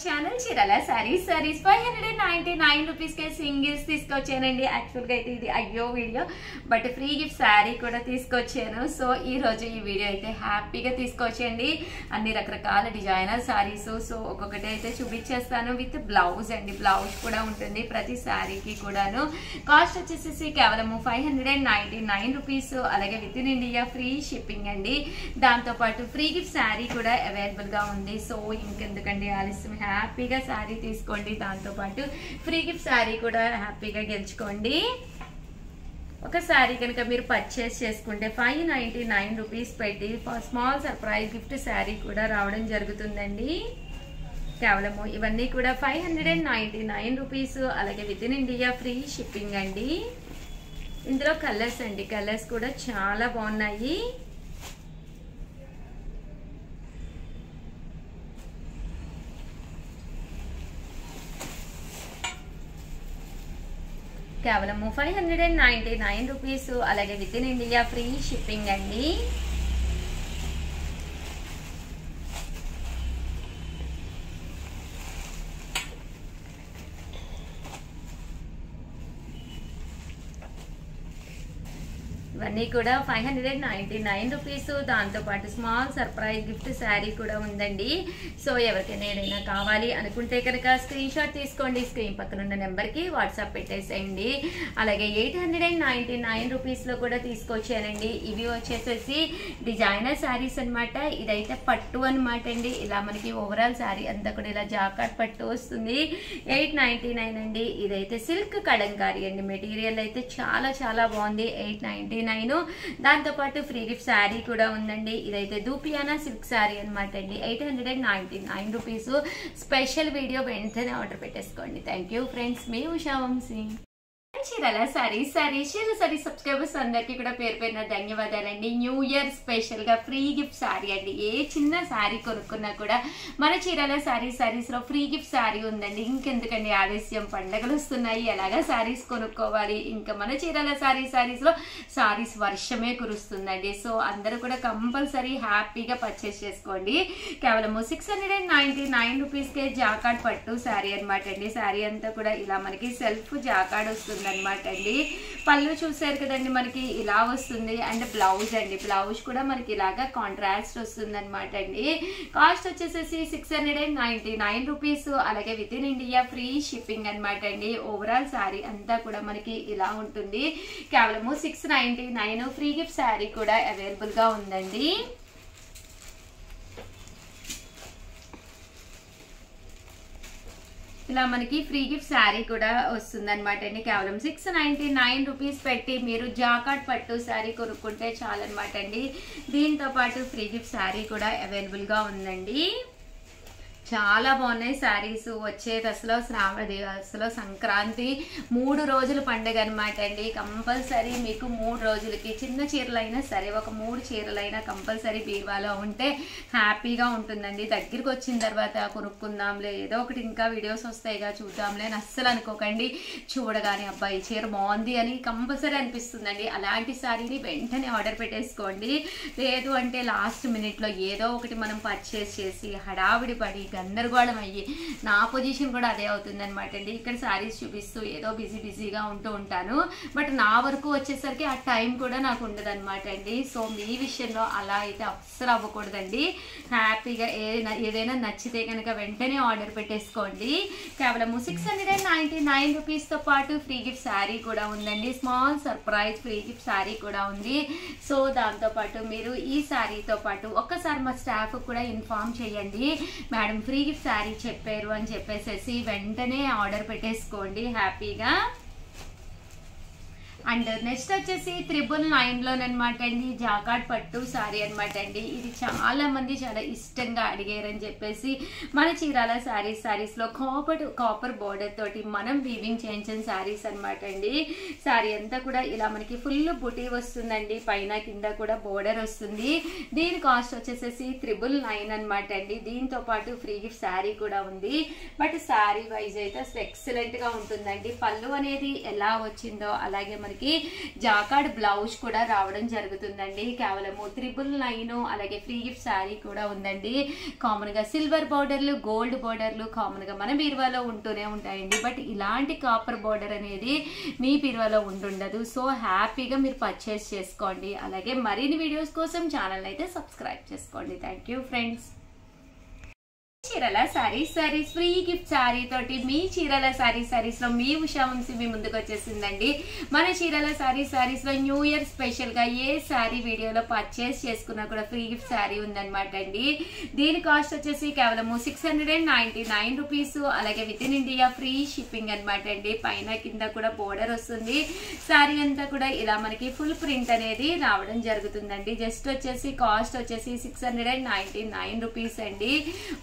Channel Chirala saris 599 rupees కే singles తీసుకొచ్చానండి. Actual గా అయితే ఇది అయ్యో video, but free gift sari కూడా తీసుకొచ్చాను. సో ఈ రోజు ఈ వీడియో అయితే హ్యాపీగా తీసుకొచ్చండి. అన్ని రకరకాల డిజైనర్ శారీస్, సో ఒక్కొక్కటి అయితే చూపించేస్తాను విత్ బ్లౌజ్ అండి. బ్లౌజ్ కూడా ఉంటుంది ప్రతి శారీకి కూడాను. కాస్ట్ వచ్చేసి కేవలం 599 రూపీస్. అలాగే with in India free shipping అండి. దాంతో పాటు ఫ్రీ గిఫ్ట్ శారీ కూడా అవైలబుల్ గా ఉంది. సో ఇంకెందుకండి ఆలస్యం, హ్యాపీగా శారీ తీసుకోండి. దాంతో పాటు ఫ్రీ గిఫ్ట్ శారీ కూడా హ్యాపీగా గెలుచుకోండి. ఒక శారీ కనుక మీరు పర్చేస్ చేసుకుంటే 599 రూపీస్ పెట్టి స్మాల్ సర్ప్రైజ్ గిఫ్ట్ శారీ కూడా రావడం జరుగుతుందండి. కేవలము ఇవన్నీ కూడా 599 రూపీస్. అలాగే with in India free shipping అండి. ఇందులో కలర్స్ అండి, కలర్స్ కూడా చాలా బాగున్నాయి. కేవలం 599 రూపీస్. అలాగే with in India free shipping అండి. ఇవన్నీ కూడా 599 రూపీస్. దాంతో పాటు స్మాల్ సర్ప్రైజ్ గిఫ్ట్ శారీ కూడా ఉందండి. సో ఎవరికైనా ఏదైనా కావాలి అనుకుంటే కనుక స్క్రీన్ షాట్ తీసుకోండి. స్క్రీన్ పక్కన ఉన్న నెంబర్కి వాట్సాప్ పెట్టేసేయండి. అలాగే 899 రూపీస్లో కూడా తీసుకొచ్చానండి. ఇవి వచ్చేసేసి డిజైనర్ శారీస్ అనమాట. ఇదైతే పట్టు అనమాట అండి. ఇలా మనకి ఓవరాల్ శారీ అంతా కూడా ఇలా జాకాట్ పట్టు వస్తుంది. 899 అండి. ఇదైతే సిల్క్ కలంకారీ అండి. మెటీరియల్ అయితే చాలా చాలా బాగుంది. 899. దాంతో పాటు ఫ్రీ గిఫ్ట్ శారీ కూడా ఉందండి. ఇదైతే దూపియానా సిల్క్ శారీ అనమాట అండి. 899 రూపీస్. స్పెషల్ వీడియో వెంటనే ఆర్డర్ పెట్టేసుకోండి. థ్యాంక్ యూ ఫ్రెండ్స్, మీ ఉషా వంశీ. చీరాల సారీస్ సబ్స్క్రైబర్స్ అందరికీ కూడా పేరు పేరున ధన్యవాదాలండి. న్యూ ఇయర్ స్పెషల్ గా ఫ్రీ గిఫ్ట్ శారీ అండి. ఏ చిన్న శారీ కొనుక్కున్నా కూడా మన చీరాల సారీస్ లో ఫ్రీ గిఫ్ట్ శారీ ఉందండి. ఇంకెందుకండి ఆలస్యం, పండగలు వస్తున్నాయి, ఎలాగా శారీస్ కొనుక్కోవాలి. ఇంకా మన చీరాల సారీస్ లో శారీస్ వర్షమే కురుస్తుందండి. సో అందరూ కూడా కంపల్సరీ హ్యాపీగా పర్చేస్ చేసుకోండి. కేవలం 699 రూపీస్ కే జాకాడ్ పట్టు శారీ అనమాట అండి. శారీ అంతా కూడా ఇలా మనకి సెల్ఫ్ జాకాడ్ వస్తుంది అనమాట అండి. పళ్ళు చూసారు కదండి, మనకి ఇలా వస్తుంది. అండ్ బ్లౌజ్ అండి, బ్లౌజ్ కూడా మనకి ఇలాగా కాంట్రాస్ట్ వస్తుంది అనమాట అండి. కాస్ట్ వచ్చేసేసి 699 రూపీస్. అలాగే with in India free shipping అనమాట అండి. ఓవరాల్ శారీ అంతా కూడా మనకి ఇలా ఉంటుంది. కేవలం 699. ఫ్రీ గిఫ్ట్ శారీ కూడా అవైలబుల్ గా ఉందండి. ఇలా మనకి ఫ్రీ గిఫ్ట్ శారీ కూడా వస్తుంది అనమాట అండి. కేవలం 699 రూపీస్ పెట్టి మీరు జాకాట్ పట్టు శారీ కొనుక్కుంటే చాలన్నమాట అండి. దీంతో పాటు ఫ్రీ గిఫ్ట్ శారీ కూడా అవైలబుల్ గా ఉందండి. చాలా బాగున్నాయి శారీస్. వచ్చే దశలో అసలు సంక్రాంతి 3 రోజుల పండుగ అనమాట అండి. కంపల్సరీ మీకు 3 రోజులకి చిన్న చీరలైనా సరే ఒక 3 చీరలైనా కంపల్సరీ బీరువాలో ఉంటే హ్యాపీగా ఉంటుందండి. దగ్గరికి వచ్చిన తర్వాత కొనుక్కుందాంలే, ఏదో ఒకటి ఇంకా వీడియోస్ వస్తాయిగా చూద్దాంలే అని అస్సలు అనుకోకండి. చూడగానే అబ్బాయి చీర బాగుంది అని కంపల్సరీ అనిపిస్తుందండి. అలాంటి శారీని వెంటనే ఆర్డర్ పెట్టేసుకోండి. లేదు అంటే లాస్ట్ మినిట్లో ఏదో ఒకటి మనం పర్చేస్ చేసి హడావిడి పడి గందరగోళం అయ్యి, నా పొజిషన్ కూడా అదే అవుతుంది అనమాట అండి. ఇక్కడ శారీస్ చూపిస్తూ ఏదో బిజీగా ఉంటూ ఉంటాను, బట్ నా వరకు వచ్చేసరికి ఆ టైం కూడా నాకు ఉండదు అనమాట అండి. సో మీ విషయంలో అలా అయితే అస్సలు అవ్వకూడదండి. హ్యాపీగా ఏదైనా నచ్చితే కనుక వెంటనే ఆర్డర్ పెట్టేసుకోండి. కేవలం 699 రూపీస్తో పాటు ఫ్రీ గిఫ్ట్ శారీ కూడా ఉందండి. Small surprise free gift sari కూడా ఉంది. సో దాంతోపాటు మీరు ఈ శారీతో పాటు ఒక్కసారి మా స్టాఫ్ కూడా ఇన్ఫార్మ్ చేయండి, మేడం ఫ్రీ గిఫ్ట్ శారీ చెప్పారు అని చెప్పేసి వెంటనే ఆర్డర్ పెట్టేసుకోండి హ్యాపీగా. అండ్ నెక్స్ట్ వచ్చేసి 999 అండి. జాకాట్ పట్టు శారీ అనమాట అండి. ఇది చాలా మంది చాలా ఇష్టంగా అడిగారని చెప్పేసి మన చీరాల శారీస్ లో కాపర్ బోర్డర్ తోటి మనం వీవింగ్ చేయించిన శారీస్ అనమాట అండి. శారీ అంతా కూడా ఇలా మనకి ఫుల్ బుటీ వస్తుందండి. పైన కింద కూడా బోర్డర్ వస్తుంది. దీని కాస్ట్ వచ్చేసేసి 999 అనమాట అండి. దీంతో పాటు ఫ్రీ గిఫ్ట్ శారీ కూడా ఉంది. బట్ శారీ వైజ్ అయితే అసలు ఎక్సలెంట్ గా ఉంటుందండి. పళ్ళు అనేది ఎలా వచ్చిందో అలాగే మనకి మనకి జాకార్డ్ బ్లౌజ్ కూడా రావడం జరుగుతుందండి. కేవలము 999 అలాగే ఫ్రీ గిఫ్ట్ శారీ కూడా ఉందండి. కామన్ గా సిల్వర్ బోర్డర్లు, గోల్డ్ బోర్డర్లు కామన్ గా మన బీరువాలో ఉంటూనే ఉంటాయండి. బట్ ఇలాంటి కాపర్ బోర్డర్ అనేది మీ బీరువాలో ఉంటుండదు. సో హ్యాపీగా మీరు పర్చేస్ చేసుకోండి. అలాగే మరిన్ని వీడియోస్ కోసం ఛానల్ అయితే సబ్స్క్రైబ్ చేసుకోండి. Thank you friends. చీరల సారీస్ ఫ్రీ గిఫ్ట్ శారీ తోటి మీ చీరల సారీస్ లో మీ ఉషా వంశీ మీ ముందుకు వచ్చేసిందండి. మన చీరల సారీస్ లో న్యూ ఇయర్ స్పెషల్ గా ఏ శారీ వీడియోలో పర్చేస్ చేసుకున్నా కూడా ఫ్రీ గిఫ్ట్ శారీ ఉందన్నమాట అండి. దీని కాస్ట్ వచ్చేసి కేవలం 699 రూపీస్. అలాగే with in India free shipping అనమాట అండి. పైన కింద కూడా బోర్డర్ వస్తుంది. శారీ అంతా కూడా ఇలా మనకి ఫుల్ ప్రింట్ అనేది రావడం జరుగుతుందండి. జస్ట్ వచ్చేసి కాస్ట్ వచ్చేసి 699 రూపీస్ అండి.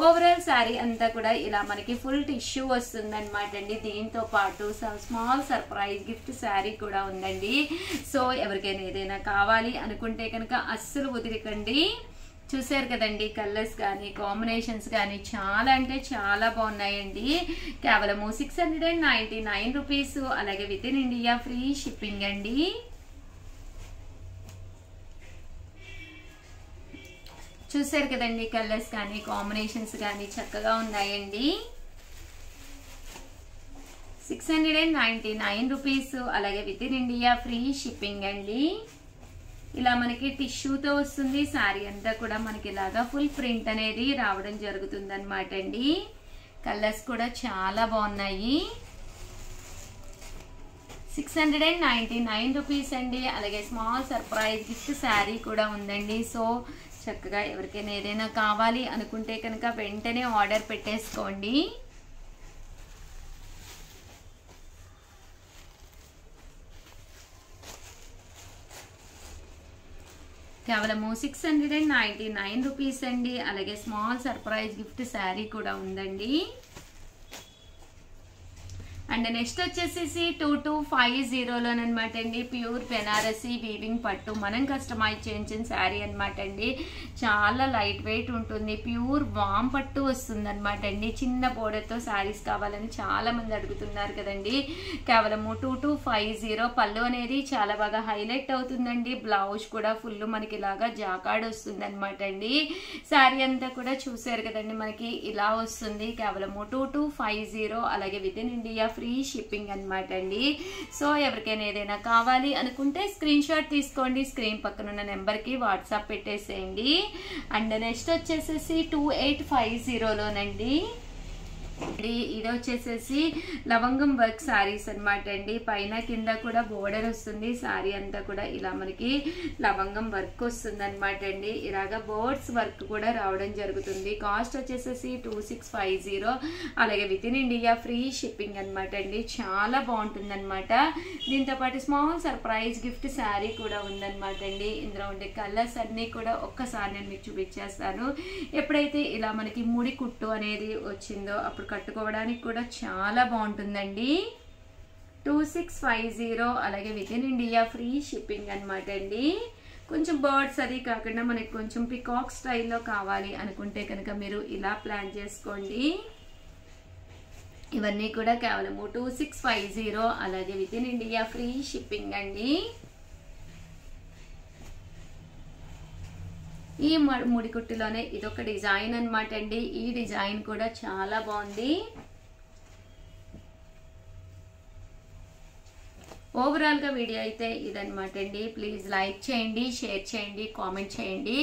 ఓవరాల్ శారీ అంతా కూడా ఇలా మనకి ఫుల్ టిష్యూ వస్తుంది అనమాట అండి. దీంతో పాటు స్మాల్ సర్ప్రైజ్ గిఫ్ట్ శారీ కూడా ఉందండి. సో ఎవరికైనా ఏదైనా కావాలి అనుకుంటే కనుక అస్సలు వదిలికండి. చూసారు కదండి, కలర్స్ కానీ కాంబినేషన్స్ కానీ చాలా అంటే చాలా బాగున్నాయండి. కేవలం 699 రూపీస్. అలాగే with in India free shipping అండి. చూసారు కదండి, కలర్స్ కానీ కాంబినేషన్స్ కానీ చక్కగా ఉన్నాయండి. 699 రూపీస్. అలాగే with in India free shipping అండి. ఇలా మనకి టిష్యూతో వస్తుంది. శారీ అంతా కూడా మనకి ఇలాగా ఫుల్ ప్రింట్ అనేది రావడం జరుగుతుంది అనమాట అండి. కలర్స్ కూడా చాలా బాగున్నాయి. 699 రూపీస్ అండి. అలాగే స్మాల్ సర్ప్రైజ్ గిఫ్ట్ శారీ కూడా ఉందండి. సో చక్కగా ఎవరికైనా ఏదైనా కావాలి అనుకుంటే కనుక వెంటనే ఆర్డర్ పెట్టేసుకోండి. కేవలము 699 రూపీస్ అండి. అలాగే స్మాల్ సర్ప్రైజ్ గిఫ్ట్ శారీ కూడా ఉందండి. అండ్ నెక్స్ట్ వచ్చేసి 2250లోనమాట అండి. ప్యూర్ బెనారసీ వీవింగ్ పట్టు మనం కస్టమైజ్ చేయించిన శారీ అనమాట అండి. చాలా లైట్ వెయిట్ ఉంటుంది. ప్యూర్ వామ్ పట్టు వస్తుంది అనమాట అండి. చిన్న బోర్డర్తో శారీస్ కావాలని చాలా మంది అడుగుతున్నారు కదండి. కేవలము 2250. పళ్ళు అనేది చాలా బాగా హైలైట్ అవుతుందండి. బ్లౌజ్ కూడా ఫుల్ మనకి ఇలాగా జాకార్డ్ వస్తుంది అనమాట అండి. శారీ అంతా కూడా చూసారు కదండి, మనకి ఇలా వస్తుంది. కేవలము 2250. అలాగే with in India free shipping అనమాట అండి. సో ఎవరికైనా ఏదైనా కావాలి అనుకుంటే స్క్రీన్ షాట్ తీసుకోండి. స్క్రీన్ పక్కన ఉన్న నెంబర్ కి వాట్సాప్ పెట్టేసేయండి. అండ్ నెక్స్ట్ వచ్చేసి 2850లోనండి. ఇది వచ్చేసేసి లవంగం వర్క్ శారీస్ అనమాట అండి. పైన కింద కూడా బోర్డర్ వస్తుంది. శారీ అంతా కూడా ఇలా మనకి లవంగం వర్క్ వస్తుంది అనమాట అండి. ఇలాగా బోర్డ్స్ వర్క్ కూడా రావడం జరుగుతుంది. కాస్ట్ వచ్చేసేసి 2650. అలాగే with in India free shipping అనమాట అండి. చాలా బాగుంటుంది అనమాట. దీంతో పాటు స్మాల్ సర్ప్రైజ్ గిఫ్ట్ శారీ కూడా ఉందన్నమాట అండి. ఇందులో ఉండే కలర్స్ అన్ని కూడా ఒక్కసారి నేను మీకు చూపించేస్తాను. ఎప్పుడైతే ఇలా మనకి ముడి కుట్టు అనేది వచ్చిందో అప్పుడు కట్టుకోవడానికి కూడా చాలా బాగుంటుందండి. 2650. అలాగే with in India free shipping అనమాట అండి. కొంచెం బర్డ్స్ అది కాకుండా మనకి కొంచెం పికాక్ స్టైల్లో కావాలి అనుకుంటే కనుక మీరు ఇలా ప్లాన్ చేసుకోండి. ఇవన్నీ కూడా కేవలం 2650. అలాగే with in India free shipping అండి. ఈ ముడికుట్టులోనే ఇదొక డిజైన్ అనమాట అండి. ఈ డిజైన్ కూడా చాలా బాగుంది. ఓవరాల్ గా వీడియో అయితే ఇదనమాట అండి. ప్లీజ్ లైక్ చేయండి, షేర్ చేయండి, కామెంట్ చేయండి.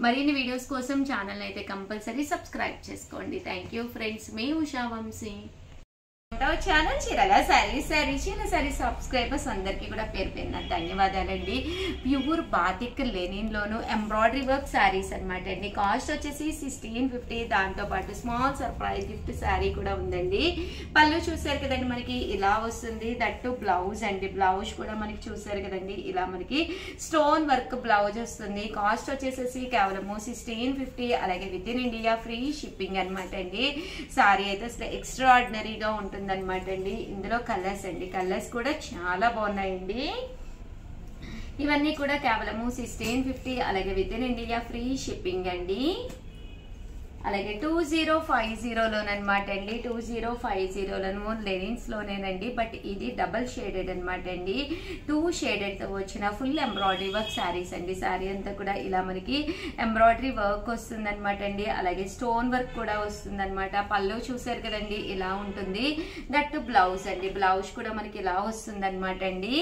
మరిన్ని వీడియోస్ కోసం ఛానల్ అయితే కంపల్సరీ సబ్స్క్రైబ్ చేసుకోండి. Thank you friends. మీ ఉషా వంశీ. ఛానల్ చీరల సారీ సబ్స్క్రైబర్స్ అందరికీ కూడా పేరు పేరున ధన్యవాదాలండి. ప్యూర్ బాతిక్ లెనిన్ లోను ఎంబ్రాయిడరీ వర్క్ శారీస్ అనమాట అండి. కాస్ట్ వచ్చేసి 1650. దాంతో పాటు స్మాల్ సర్ప్రైజ్ గిఫ్ట్ శారీ కూడా ఉందండి. పళ్ళు చూసారు కదండి, మనకి ఇలా వస్తుంది. దట్టు బ్లౌజ్ అండి. బ్లౌజ్ కూడా మనకి చూసారు కదండి, ఇలా మనకి స్టోన్ వర్క్ బ్లౌజ్ వస్తుంది. కాస్ట్ వచ్చేసేసి కేవలము 1650. అలాగే with in India free shipping అనమాట అండి. శారీ అయితే అసలు ఎక్స్ట్రాడినరీగా ఉంటుంది అనమాట అండి. ఇందులో కలర్స్ అండి, కలర్స్ కూడా చాలా బాగున్నాయండి. ఇవన్నీ కూడా కేవలము 1650. అలాగే with in India free shipping అండి. అలాగే 2050లోనమాట అండి. 2050లోను లెనిన్స్లోనేనండి. బట్ ఇది డబల్ షేడెడ్ అనమాట అండి. 2 షేడెడ్తో వచ్చిన ఫుల్ ఎంబ్రాయిడరీ వర్క్ శారీస్ అండి. శారీ అంతా కూడా ఇలా మనకి ఎంబ్రాయిడరీ వర్క్ వస్తుంది అనమాట అండి. అలాగే స్టోన్ వర్క్ కూడా వస్తుంది అనమాట. పళ్ళు చూసారు కదండి, ఇలా ఉంటుంది. దట్ బ్లౌజ్ అండి. బ్లౌజ్ కూడా మనకి ఇలా వస్తుంది అనమాట అండి.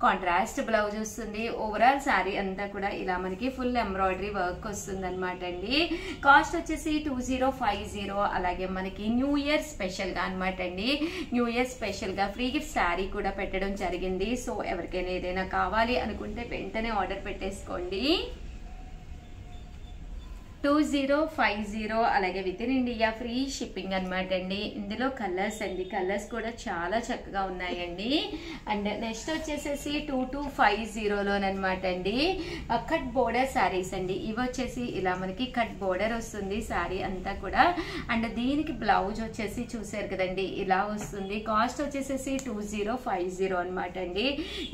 కాంట్రాస్ట్ బ్లౌజ్ వస్తుంది. ఓవరాల్ శారీ అంతా కూడా ఇలా మనకి ఫుల్ ఎంబ్రాయిడరీ వర్క్ వస్తుంది అనమాట అండి. కాస్ట్ వచ్చేసి 2050. అలాగే మనకి న్యూ ఇయర్ స్పెషల్ గా అనమాట అండి. న్యూ ఇయర్ స్పెషల్ గా ఫ్రీ గిఫ్ట్ శారీ కూడా పెట్టడం జరిగింది. సో ఎవరికైనా ఏదైనా కావాలి అనుకుంటే వెంటనే ఆర్డర్ పెట్టేసుకోండి. 2050 అలాగే with in India free shipping అనమాట అండి. ఇందులో కలర్స్ అండి, కలర్స్ కూడా చాలా చక్కగా ఉన్నాయండి. అండ్ నెక్స్ట్ వచ్చేసేసి 2250లోనమాట అండి. కట్ బోర్డర్ శారీస్ అండి. ఇవి వచ్చేసి ఇలా మనకి కట్ బోర్డర్ వస్తుంది శారీ అంతా కూడా. అండ్ దీనికి బ్లౌజ్ వచ్చేసి చూసారు కదండి, ఇలా వస్తుంది. కాస్ట్ వచ్చేసేసి 2050 అనమాట అండి.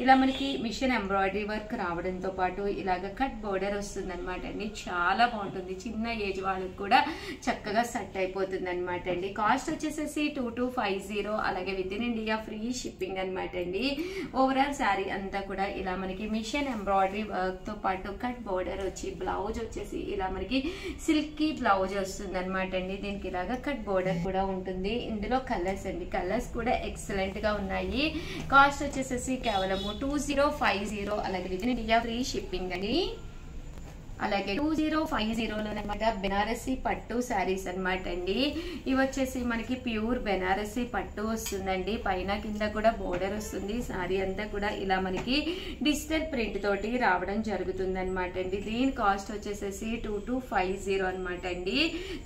ఇలా మనకి మిషన్ ఎంబ్రాయిడరీ వర్క్ రావడంతో పాటు ఇలాగ కట్ బోర్డర్ వస్తుంది అనమాట అండి. చాలా బాగుంటుంది. చిన్న ఏజ్ వాళ్ళకి కూడా చక్కగా సెట్ అయిపోతుంది అనమాట అండి. కాస్ట్ వచ్చేసేసి 2250 అలాగే with in India free shipping అనమాట అండి. ఓవరాల్ శారీ అంతా కూడా ఇలా మనకి మిషన్ ఎంబ్రాయిడరీ వర్క్ తో పాటు కట్ బోర్డర్ వచ్చి బ్లౌజ్ వచ్చేసి ఇలా మనకి సిల్కీ బ్లౌజ్ వస్తుంది అనమాట అండి. దీనికి ఇలాగా కట్ బోర్డర్ కూడా ఉంటుంది. ఇందులో కలర్స్ అండి, కలర్స్ కూడా ఎక్సలెంట్ గా ఉన్నాయి. కాస్ట్ వచ్చేసేసి కేవలం 2050 అలాగే with in India free shipping అండి. అలాగే 2050లోనమాట బెనారసీ పట్టు శారీస్ అనమాట అండి. ఇవి వచ్చేసి మనకి ప్యూర్ బెనారసీ పట్టు వస్తుందండి. పైన కింద కూడా బోర్డర్ వస్తుంది. శారీ అంతా కూడా ఇలా మనకి డిజిటల్ ప్రింట్ తోటి రావడం జరుగుతుంది అనమాట అండి. దీని కాస్ట్ వచ్చేసేసి 2250 అనమాట అండి.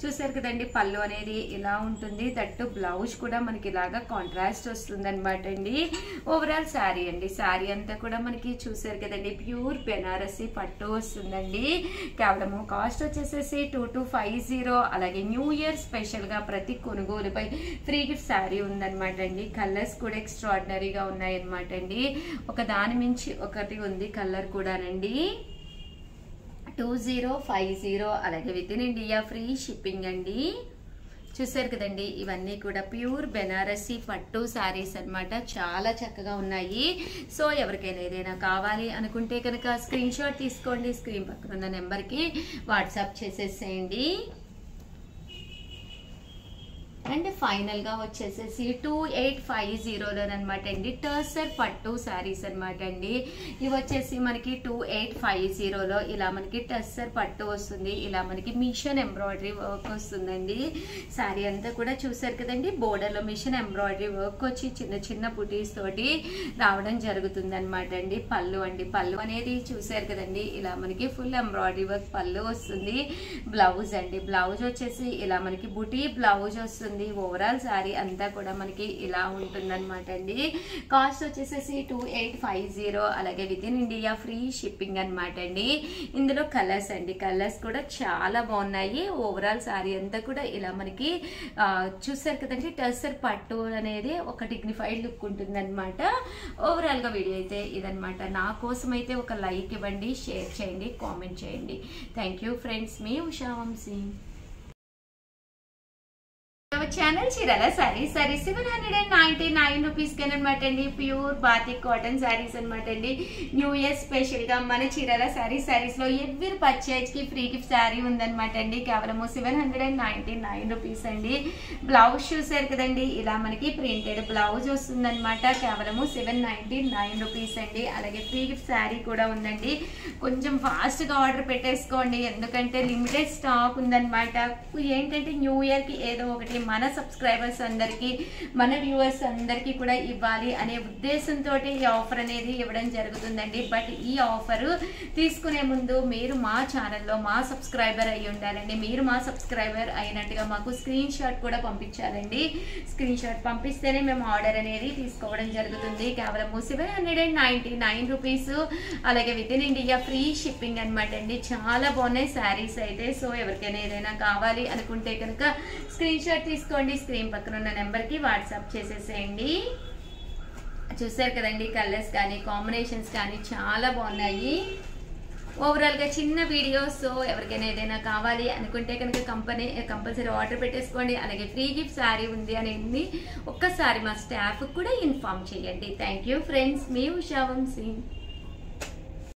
చూసారు కదండి, పళ్ళు అనేది ఇలా ఉంటుంది. దట్టు బ్లౌజ్ కూడా మనకి ఇలాగా కాంట్రాస్ట్ వస్తుంది అనమాట అండి. ఓవరాల్ శారీ అండి. శారీ అంతా కూడా మనకి చూసారు కదండి, ప్యూర్ బెనారసీ పట్టు వస్తుందండి. కేవలము కాస్ట్ వచ్చేసేసి 2250 అలాగే న్యూ ఇయర్ స్పెషల్ గా ప్రతి కొనుగోలుపై ఫ్రీ గిఫ్ట్ శారీ ఉందన్నమాట అండి. కలర్స్ కూడా ఎక్స్ట్రాడినరీగా ఉన్నాయి అనమాట అండి. ఒక దాని మించి ఒకటి ఉంది కలర్ కూడానండి. 2050 అలాగే with in India free shipping అండి. చూసారు కదండి, ఇవన్నీ కూడా ప్యూర్ బెనారసీ పట్టు శారీస్ అనమాట. చాలా చక్కగా ఉన్నాయి. సో ఎవరికైనా ఏదైనా కావాలి అనుకుంటే కనుక స్క్రీన్ షాట్ తీసుకోండి. స్క్రీన్ పక్కన ఉన్న నెంబర్కి వాట్సాప్ చేసేసేయండి. అండ్ ఫైనల్ గా వచ్చేసేసి 2850లోనమాట అండి టర్సర్ పట్టు శారీస్ అనమాట అండి. ఇవి వచ్చేసి మనకి 2850లో ఇలా మనకి టర్సర్ పట్టు వస్తుంది. ఇలా మనకి మిషన్ ఎంబ్రాయిడరీ వర్క్ వస్తుందండి. శారీ అంతా కూడా చూసారు కదండి, బోర్డర్ లో మిషన్ ఎంబ్రాయిడరీ వర్క్ వచ్చి చిన్న చిన్న బుటీస్ తోటి రావడం జరుగుతుంది అనమాట అండి. పళ్ళు అండి, పళ్ళు అనేది చూసారు కదండి, ఇలా మనకి ఫుల్ ఎంబ్రాయిడరీ వర్క్ పళ్ళు వస్తుంది. బ్లౌజ్ అండి, బ్లౌజ్ వచ్చేసి ఇలా మనకి బుటీ బ్లౌజ్ వస్తుంది. ఓవరాల్ శారీ అంతా కూడా మనకి ఇలా ఉంటుందన్నమాట అండి. కాస్ట్ వచ్చేసేసి 2850 అలాగే with in India free shipping అనమాట అండి. ఇందులో కలర్స్ అండి, కలర్స్ కూడా చాలా బాగున్నాయి. ఓవరాల్ శారీ అంతా కూడా ఇలా మనకి చూసారు కదండి, టర్సర్ పట్టు అనేది ఒక డిగ్నిఫైడ్ లుక్ ఉంటుంది అనమాట. ఓవరాల్ గా వీడియో అయితే ఇదనమాట. నా కోసం అయితే ఒక లైక్ ఇవ్వండి, షేర్ చేయండి, కామెంట్ చేయండి. థ్యాంక్ యూ ఫ్రెండ్స్, మీ ఉషా వంశీ. ఛానల్ చీరాల శారీస్ 799 రూపీస్ అనమాట అండి. ప్యూర్ బాతిక్ కాటన్ శారీస్ అనమాట అండి. న్యూ ఇయర్ స్పెషల్ గా మన చీరాల శారీస్ లో ఎవ్రీ పర్చేజ్ కి ఫ్రీ గిఫ్ట్ శారీ ఉందనమాట అండి. కేవలం 799 రూపీస్ అండి. బ్లౌజ్ చూసారు కదండి, ఇలా మనకి ప్రింటెడ్ బ్లౌజ్ వస్తుంది అనమాట. కేవలం 799 రూపీస్ అండి. అలాగే ఫ్రీ గిఫ్ట్ శారీ కూడా ఉందండి. కొంచెం ఫాస్ట్ గా ఆర్డర్ పెట్టేసుకోండి, ఎందుకంటే లిమిటెడ్ స్టాక్ ఉందన్నమాట. ఏంటంటే న్యూ ఇయర్ కి ఏదో ఒకటి మన సబ్స్క్రైబర్స్ అందరికి, మన వ్యూవర్స్ అందరికి కూడా ఇవ్వాలి అనే ఉద్దేశంతో ఈ ఆఫర్ అనేది ఇవ్వడం జరుగుతుందండి. బట్ ఈ ఆఫర్ తీసుకునే ముందు మీరు మా ఛానల్లో మా సబ్స్క్రైబర్ అయి ఉండాలండి. మీరు మా సబ్స్క్రైబర్ అయినట్టుగా మాకు స్క్రీన్ షాట్ కూడా పంపించాలండి. స్క్రీన్ షాట్ పంపిస్తేనే మేము ఆర్డర్ అనేది తీసుకోవడం జరుగుతుంది. కేవలం 799 రూపీస్ అలాగే with in India free shipping అనమాట అండి. చాలా బాగున్నాయి శారీస్ అయితే. సో ఎవరికైనా ఏదైనా కావాలి అనుకుంటే కనుక స్క్రీన్ షాట్ తీసుకోండి. స్క్రీన్ పక్కన ఉన్న నెంబర్కి వాట్సాప్ చేసేసేయండి. చూసారు కదండి, కలర్స్ కానీ కాంబినేషన్స్ కానీ చాలా బాగున్నాయి. ఓవరాల్గా చిన్న వీడియో. సో ఎవరికైనా ఏదైనా కావాలి అనుకుంటే కనుక కంపల్సరీ ఆర్డర్ పెట్టేసుకోండి. అలాగే ఫ్రీ గిఫ్ట్ శారీ ఉంది అనేది ఒక్కసారి మా స్టాఫ్ కూడా ఇన్ఫార్మ్ చేయండి. థ్యాంక్ యూ ఫ్రెండ్స్, మీ ఉషా వంశీ.